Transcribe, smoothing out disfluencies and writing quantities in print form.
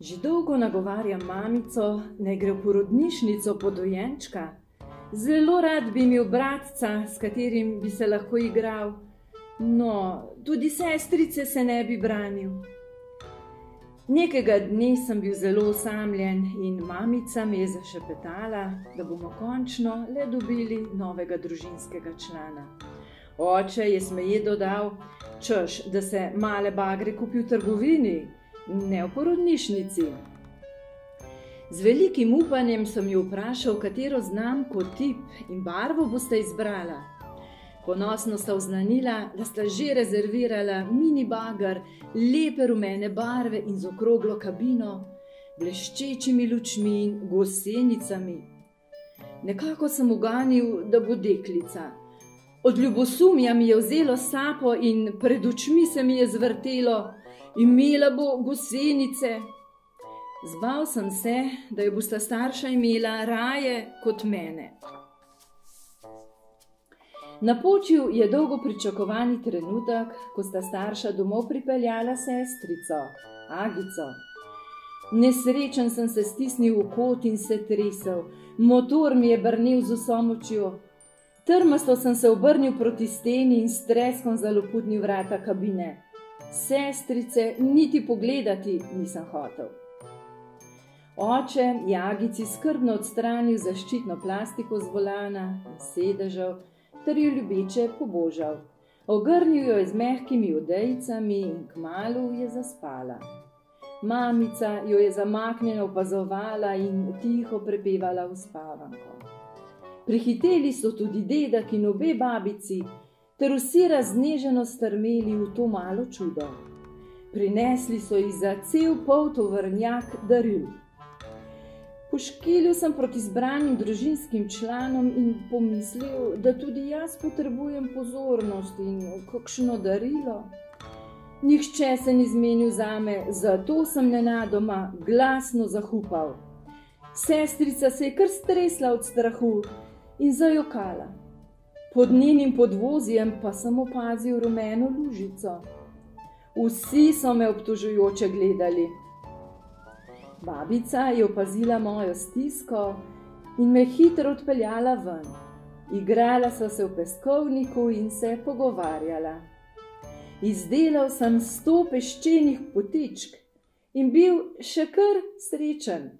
Že dolgo nagovarjam mamico, naj gre v porodnišnico po dojenčka. Zelo rad bi imel bratca, s katerim bi se lahko igral. No, tudi sestrice se ne bi branil. Nekega dne sem bil zelo osamljen in mamica me je zašepetala, da bomo končno le dobili novega družinskega člana. Oče je smeje dodal, češ, da se male bagre kupi v trgovini, ne v porodnišnici. Z velikim upanjem sem jo vprašal, katero znamko, tip in barvo boste izbrala. Ponosno sta oznanila, da sta že rezervirala mini bager, lepe rumene barve in z okroglo kabino, bleščečimi lučmi in gosenicami. Nekako sem uganil, da bo deklica. Od ljubosumja mi je vzelo sapo in pred očmi se mi je zvrtelo, imela bo gosenice. Zbal sem se, da jo bosta starša imela raje kot mene. Napočil je dolgo pričakovani trenutek, ko sta starša domov pripeljala sestrico, Agico. Nesrečen sem se stisnil v kot in se tresel, motor mi je brnel z vso močjo. Trmasto sem se obrnil proti steni in s treskom zaloputnil vrata kabine. Sestrice niti pogledati nisem hotel. Oče je Agici skrbno odstranil zaščitno plastiko z volana in sedežev, ter jo ljubeče pobožal. Ogrnil jo je z mehkimi odejicami in kmalu je zaspala. Mamica jo je zamaknjeno opazovala in tiho prepevala uspavanko. Prihiteli so tudi dedek in obe babici, ter vsi razneženo strmeli v to malo čudo. Prinesli so ji za cel pol tovornjak daril. Poškilil sem proti zbranim družinskim članom in pomislil, da tudi jaz potrebujem pozornost in kakšno darilo. Nihče se ni zmenil zame, zato sem nenadoma glasno zahupal. Sestrica se je kar stresla od strahu in zajokala. Pod njenim podvozjem pa sem opazil rumeno lužico. Vsi so me obtožujoče gledali. Babica je opazila mojo stisko in me hitro odpeljala ven. Igrala sva se v peskovniku in se pogovarjala. Izdelal sem 100 peščenih potičk in bil še kar srečen.